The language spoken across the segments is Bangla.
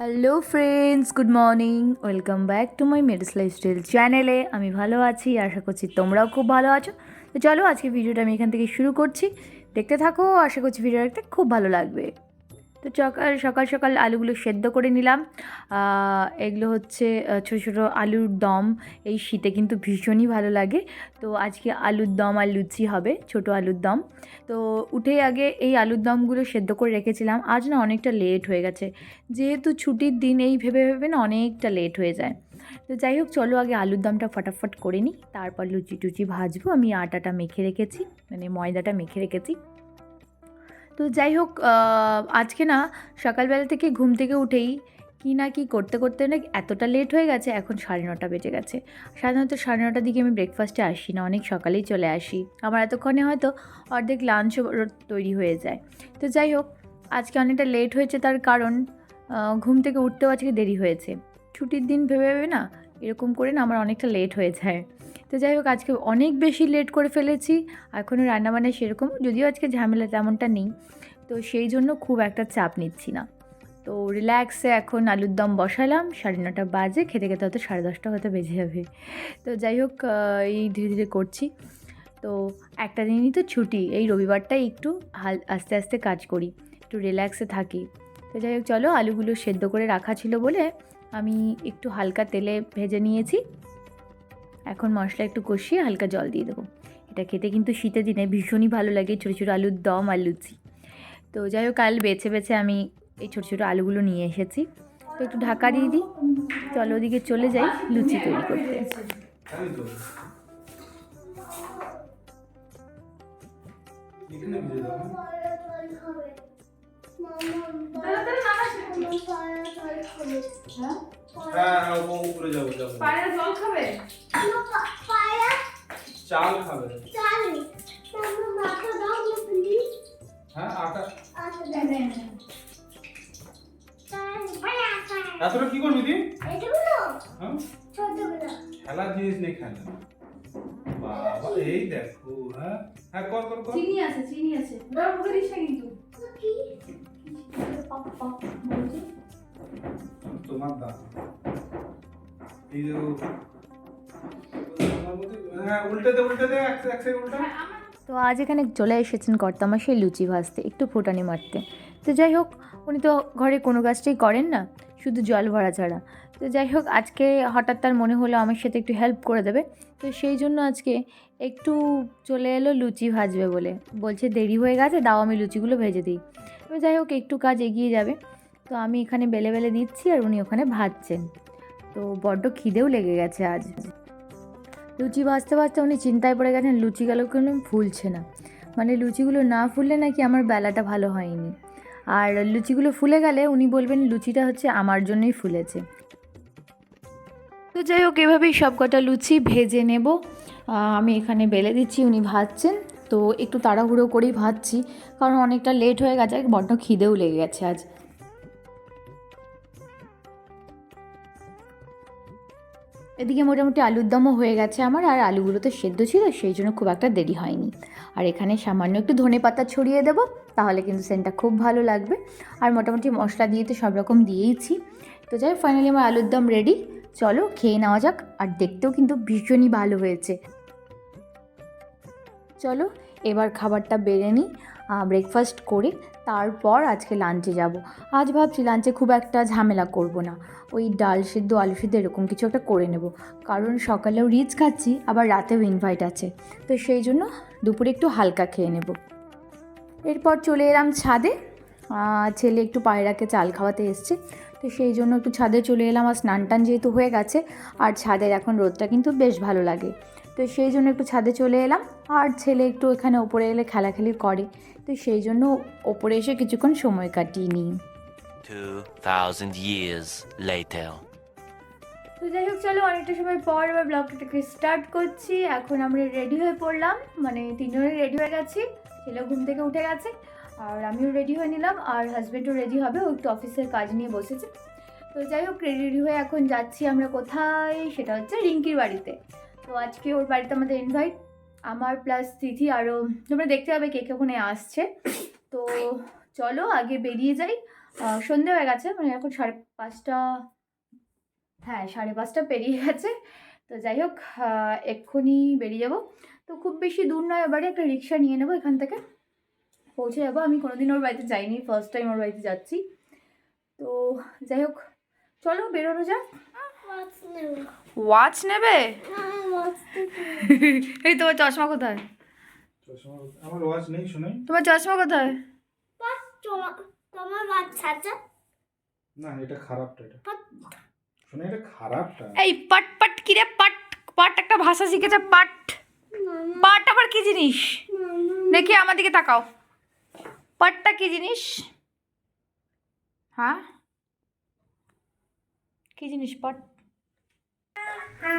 Hello friends, good morning. Welcome back to my মেডিস লাইফস্টাইল চ্যানেলে। আমি ভালো আছি, আশা করছি তোমরাও খুব ভালো আছো। তো চলো আজকে ভিডিওটা আমি এখান থেকে শুরু করছি, দেখতে থাকো। আশা করছি ভিডিওটা দেখতে খুব ভালো লাগবে। তো সকাল সকাল আলুগুলো সেদ্ধ করে নিলাম। এগুলো হচ্ছে ছোটো ছোটো আলুর দম। এই শীতে কিন্তু ভীষণই ভালো লাগে। তো আজকে আলুর দম আর লুচি হবে, ছোটো আলুর দম। তো উঠেই আগে এই আলুর দমগুলো সেদ্ধ করে রেখেছিলাম। আজ না অনেকটা লেট হয়ে গেছে, যেহেতু ছুটির দিন, এই ভেবে ভেবে না অনেকটা লেট হয়ে যায়। তো যাই হোক, চলো আগে আলুর দমটা ফটাফট করে নিই, তারপর লুচি টুচি ভাজবো। আমি আটাটা মেখে রেখেছি, মানে ময়দাটা মেখে রেখেছি। তো যাই হোক, আজকে না সকালবেলা থেকে ঘুম থেকে উঠেই কী না কী করতে করতে না এতটা লেট হয়ে গেছে। এখন 9:30 বেজে গেছে। সাধারণত 9:30টার দিকে আমি ব্রেকফাস্টে আসি না, অনেক সকালেই চলে আসি। আমার এতক্ষণে হয়তো অর্ধেক লাঞ্চও তৈরি হয়ে যায়। তো যাই হোক, আজকে অনেকটা লেট হয়েছে, তার কারণ ঘুম থেকে উঠতেও আজকে দেরি হয়েছে। ছুটির দিন ভেবে ভেবে না এরকম করে না আমার অনেকটা লেট হয়ে যায়। তো যাই হোক, আজকে অনেক বেশি লেট করে ফেলেছি। এখনও রান্নাবান্না সেরকম, যদিও আজকে ঝামেলা তেমনটা নেই, তো সেই জন্য খুব একটা চাপ নিচ্ছি না। তো রিল্যাক্সে এখন আলুর দম বসালাম। 9:30 বাজে, খেতে খেতে হয়তো 10:30 হয়তো বেজে যাবে। তো যাই হোক, এই ধীরে ধীরে করছি। তো একটা দিনই তো ছুটি, এই রবিবারটাই একটু আস্তে আস্তে কাজ করি, একটু রিল্যাক্সে থাকি। তো যাই হোক, চলো, আলুগুলো সেদ্ধ করে রাখা ছিল বলে আমি একটু হালকা তেলে ভেজে নিয়েছি। এখন মশলা একটু কষিয়ে হালকা জল দিয়ে দেবো। এটা খেতে কিন্তু শীতের দিনে ভীষণই ভালো লাগে, ছোটো ছোটো আলুর দম আর লুচি। তো যাই হোক, কাল বেছে বেছে আমি এই ছোটো ছোটো আলুগুলো নিয়ে এসেছি। তো একটু ঢাকা দিয়ে দিই, চলো ওদিকে চলে যাই লুচি তৈরি করতে। চাল খাবে, হ্যাঁ আটা। এতটা কি করবি তুই? হ্যাঁ? খেলার জিনিস নেই, খেলা বাবা। এই দেখো, হ্যাঁ হ্যাঁ, কর কর কর। চিনি আছে ওটা মুখে দিস না কিন্তু। তোমার দাম এই যে হ্যাঁ, উল্টে দে এক সাইড উল্টা। তো আজ এখানে চলে এসেছেন কর্তামশাই লুচি ভাজতে, একটু ফোটানি মারতে। তো যাই হোক, উনি তো ঘরে কোনো কাজটাই করেন না, শুধু জল ভরা ছাড়া। তো যাই হোক, আজকে হঠাৎ তার মনে হলো আমার সাথে একটু হেল্প করে দেবে। তো সেই জন্য আজকে একটু চলে এলো লুচি ভাজবে বলে। বলছে দেরি হয়ে গেছে, দাও আমি লুচিগুলো ভেজে দিই। তো যাই হোক, একটু কাজ এগিয়ে যাবে। তো আমি এখানে বেলে বেলে দিচ্ছি আর উনি ওখানে ভাজছেন। তো বড্ড খিদেও লেগে গেছে আজ। লুচি ভাজতে ভাজতে উনি চিন্তায় পড়ে গেছেন, লুচিগুলো কোনো ফুলছে না। মানে লুচিগুলো না ফুললে নাকি আমার বেলাটা ভালো হয়নি, আর লুচিগুলো ফুলে গেলে উনি বলবেন লুচিটা হচ্ছে আমার জন্যই ফুলেছে। তো যাই হোক, এভাবেই সব কটা লুচি ভেজে নেব। আমি এখানে বেলে দিচ্ছি, উনি ভাজছেন। তো একটু তাড়াহুড়ো করেই ভাজছি, কারণ অনেকটা লেট হয়ে গেছে, বড্ড খিদেও লেগে গেছে আজ। এদিকে মোটামুটি আলুর দমও হয়ে গেছে আমার, আর আলুগুলো তো সেদ্ধ ছিল, সেই জন্য খুব একটা দেরি হয়নি। আর এখানে সামান্য একটু ধনেপাতা ছড়িয়ে দেবো, তাহলে কিন্তু সেন্টটা খুব ভালো লাগবে। আর মোটামুটি মশলা দিয়ে তো সব রকম দিয়েইছি। তো যাই ফাইনালি আমার আলুর দম রেডি। চলো খেয়ে নেওয়া যাক। আর দেখতেও কিন্তু ভীষণই ভালো হয়েছে। চলো এবার খাবারটা বেড়ে নিই, ব্রেকফাস্ট করে তারপর আজকে লাঞ্চে যাব। আজ ভাবছি লাঞ্চে খুব একটা ঝামেলা করব না, ওই ডাল সিদ্ধ আলু সিদ্ধ এরকম কিছু একটা করে নেব, কারণ সকালেও রিচ খাচ্ছি, আবার রাতেও ইনভাইট আছে। তো সেই জন্য দুপুরে একটু হালকা খেয়ে নেব। এরপর চলে এলাম ছাদে। ছেলে একটু পায়রাকে চাল খাওয়াতে এসছে, তো সেই জন্য একটু ছাদে চলে এলাম। আর স্নান টান যেহেতু হয়ে গেছে, আর ছাদের এখন রোদটা কিন্তু বেশ ভালো লাগে, তো সেই জন্য একটু ছাদে চলে এলাম। আর ছেলে একটু এখানে ওপরে এলে খেলাখেলি করে, তো সেই জন্য ওপরে এসে কিছুক্ষণ সময় কাটিয়ে নিই। 2000 years later. তো যাই হোক, চলো অনেকটা সময় পর এবার ব্লগটাকে স্টার্ট করছি। এখন আমরা রেডি হয়ে পড়লাম, মানে তিনজনে রেডি হয়ে গেছি। ছেলে ঘুম থেকে উঠে গেছে, আর আমিও রেডি হয়ে নিলাম, আর হাজব্যান্ডও রেডি হবে, ও একটু অফিসের কাজ নিয়ে বসেছে। তো যাই হোক, রেডি হয়ে এখন যাচ্ছি আমরা কোথায়, সেটা হচ্ছে রিঙ্কির বাড়িতে। তো আজকে ওর বাড়িতে আমাদের ইনভাইট, আমার প্লাস তিথি, আরও তোমরা দেখতে পাবে কে কে ওখানে আসছে। তো চলো আগে বেরিয়ে যাই, সন্ধে হয়ে গেছে, মানে এখন 5:30, হ্যাঁ 5:30 পেরিয়ে গেছে। তো যাই হোক, এক্ষুনি বেরিয়ে যাবো। তো খুব বেশি দূর নয়, এবারে একটা রিক্সা নিয়ে নেবো, এখান থেকে পৌঁছে যাবো। আমি কোনোদিন ওর বাড়িতে যাইনি, ফার্স্ট টাইম ওর বাড়িতে যাচ্ছি। তো যাই হোক, চলো বেরোনো যাক। ওয়াচ নেবে? এই তোমার চশমা কোথায়? আমার ওয়াচ নেই শোনাই। তোমার চশমা কোথায়? তোমার বাচ্চা আছে না, এটা খারাপটা, এটা শোনাই, এটা খারাপটা। এই পাট পাট কি রে? পাট পাট একটা ভাষা শিখেছে, পাট। পাট আবার কি জিনিস? দেখি আমার দিকে তাকাও, পাটটা কি জিনিস? হ্যাঁ কি জিনিস পাট?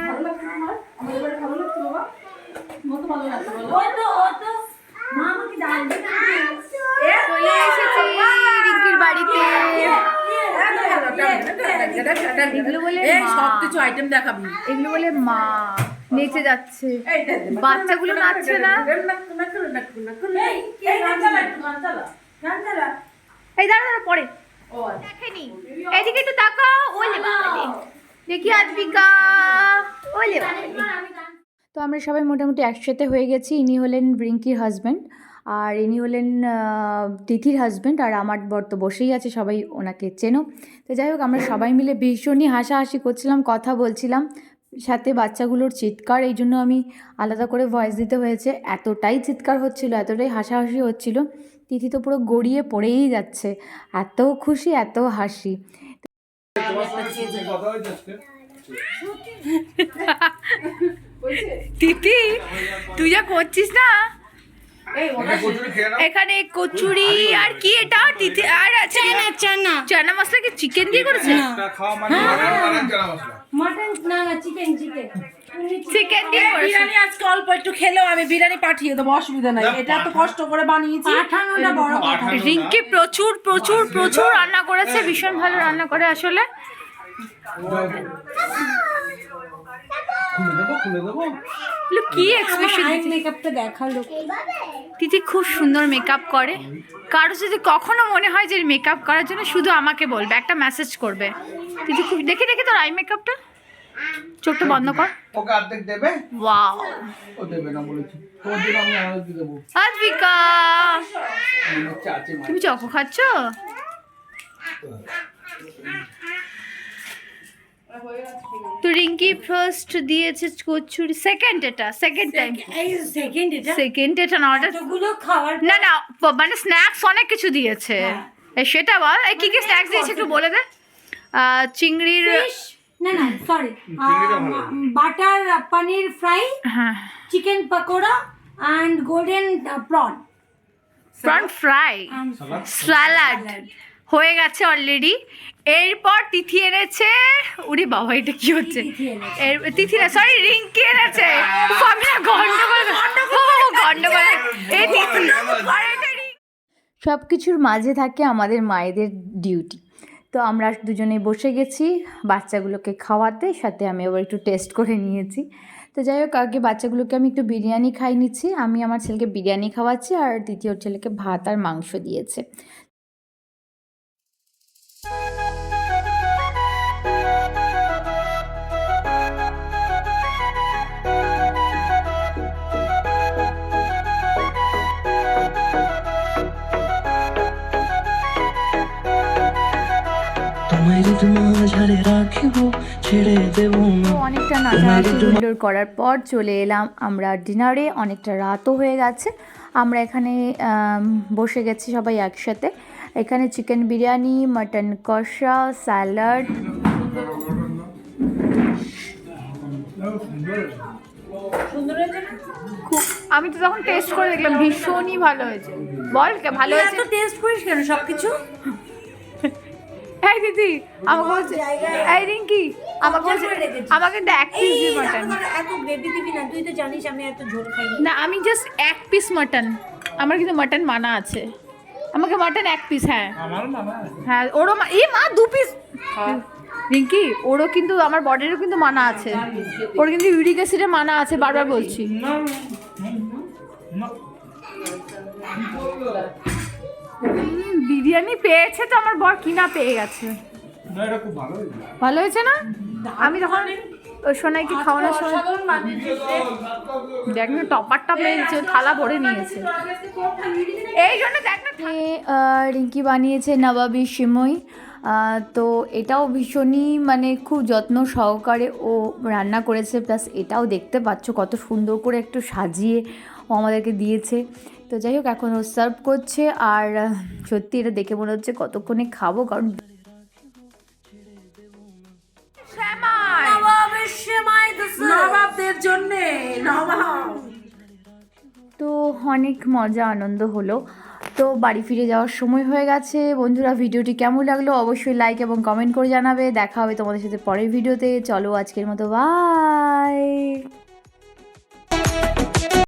ভালো লাগছে তোমার? আমার এবারে ভালো লাগছে বাবা? মতো ভালো লাগছে বলো। মা আমাকে ডাল দিতে চলে এসেছি রিঙ্কির বাড়িতে। এগুলো বলে সবকিছু আইটেম দেখাবি। এগুলো বলে মা নেচে যাচ্ছে, বাচ্চাগুলো নাচছে না। এই দাঁড়া দাঁড়া, পরে দেখেনি, এদিকে একটু তাকাও। ওলে বাবালে, দেখি আজবিকা, ওলে বাবালে। তো আমরা সবাই মোটামুটি একসাথে হয়ে গেছি। ইনি হলেন রিঙ্কির হাজব্যান্ড, আর ইনি হলেন তিথির হাজব্যান্ড, আর আমার বর তো বসেই আছে, সবাই ওনাকে চেনো। তো যাই হোক, আমরা সবাই মিলে ভীষণই হাসাহাসি করছিলাম, কথা বলছিলাম, সাথে বাচ্চাগুলোর চিৎকার, এই জন্য আমি আলাদা করে ভয়েস দিতে হয়েছে। এতটাই চিৎকার হচ্ছিল, এতটাই হাসাহাসি হচ্ছিল, তিথি তো পুরো গড়িয়ে পড়েই যাচ্ছে, এত খুশি, এত হাসি। তিথি তুই যা করছিস না, এখানে কচুরি আর কি এটা তিথি, আর আছে চানা, চানা মশলা কি চিকেন দিয়ে করেছে? মটন না চিকেন চিকেন দিয়ে করেছে। বিরিয়ানি আজকে অল্প একটু খেলেও আমি বিরিয়ানি পাঠিয়ে দেবো, অসুবিধা নাই। এটা তো কষ্ট করে বানিয়েছি, পাঠানোটা বড় কথা। রিঙ্কি প্রচুর প্রচুর প্রচুর রান্না করেছে, ভীষণ ভালো রান্না করে আসলে। কি এক্সপ্রেশন মেকআপটা দেখালো। তিথি খুব সুন্দর মেকআপ করে। কারো যদি কখনো মনে হয় যে মেকআপ করার জন্য, শুধু আমাকে বলবে, একটা মেসেজ করবে। তিথি খুব, দেখি দেখি তোর আই মেকআপটা, চোখটা বন্ধ কর। ওকে অর্ধেক দেবে? ওয়াও, ও দেবে না বলেছি, তোর জন্য আমি আরেকটু দেবো। আজবিকা চাচি তুমি চকো খাচ্ছ? তো রিঙ্কি ফার্স্ট দিয়েছে কচুরি, সেকেন্ড এটা, সেকেন্ড টাইম, সেকেন্ড এটা না, ওটা খাবার না না, মানে স্ন্যাক্স অনেক কিছু দিয়েছে। সেটা বল, কি কি স্ন্যাক্স দিয়েছে একটু বলে দে। চিংড়ির, না সরি, বাটার পনির ফ্রাই, হ্যাঁ chicken pakora and golden prawn fry, salad হয়ে গেছে অলরেডি। এরপর তিথি এনেছে, উরি বাবা এটা কি হচ্ছে, তিথি না সরি রিঙ্কি এনেছে, আমি না গন্ডগোল এই তিথি। সব কিছুর মাঝে থাকে আমাদের মায়েদের ডিউটি। তো আমরা দুজনে বসে গেছি বাচ্চাগুলোকে খাওয়াতে, সাথে আমি আবার একটু টেস্ট করে নিয়েছি। তো যাই হোক, আগে বাচ্চাগুলোকে আমি একটু বিরিয়ানি খাই নিচ্ছি, আমি আমার ছেলেকে বিরিয়ানি খাওয়াচ্ছি, আর দ্বিতীয় ছেলেকে ভাত আর মাংস দিয়েছে। অনেকটা নাচানাচি করার পর চলে এলাম আমরা ডিনারে। অনেকটা রাতও হয়ে গেছে, আমরা এখানে বসে গেছি সবাই একসাথে। এখানে চিকেন বিরিয়ানি, মাটন কষা, স্যালাড, আমি তো তখন টেস্ট করে দেখলাম ভীষণই ভালো হয়েছে। বল ভালো হয়েছে? টেস্ট করিস কেন সবকিছু? এই দিদি আমাকে বলছে, এই রিঙ্কি আমাকে বলছে, আমাকে কিন্তু এক পিস দিয়ে মাটন। এত গ্রেভি দিবি না, তুই তো জানিস আমি এত ঝোল খাই না, আমি জাস্ট এক পিস মাটন, আমার কিন্তু মাটন মানা আছে, আমাকে মাটন এক পিস। হ্যাঁ আমার মামা, হ্যাঁ ওরও এই মা 2 পিস। রিঙ্কি ওরও কিন্তু, আমার বডিরও কিন্তু মানা আছে, ওর কিন্তু ইউরিক অ্যাসিডের মানা আছে, বারবার বলছি। বিরিয়ানি পেয়েছে তো আমার বর, কিনা পেয়ে গেছে। না এটা খুব ভালো হয়েছে। ভালো হয়েছে না? আমি তখন ওই সোনাইকে খাওয়ানোর সময় অসাধারণ বানিয়েছে। দেখ না টপারটা পেয়েছে, থালা ভরে নিয়েছে। এই জন্য দেখ না রিঙ্কি বানিয়েছে নবাবী সিমই। তো এটাও ভীষণই মানে খুব যত্ন সহকারে ও রান্না করেছে, প্লাস এটাও দেখতে পাচ্ছ কত সুন্দর করে একটু সাজিয়ে ও আমাদেরকে দিয়েছে। তো যাই হোক এখন ও সার্ভ করছে, আর সত্যি এটা দেখে মনে হচ্ছে কতক্ষণে খাবো, কারণ নবাবদের জন্যে নবাব। তো অনেক মজা আনন্দ হলো। তো বাড়ি ফিরে যাওয়ার সময় হয়ে গেছে। বন্ধুরা ভিডিওটি কেমন লাগলো অবশ্যই লাইক এবং কমেন্ট করে জানাবে। দেখা হবে তোমাদের সাথে পরের ভিডিওতে। চলো আজকের মতো বাই।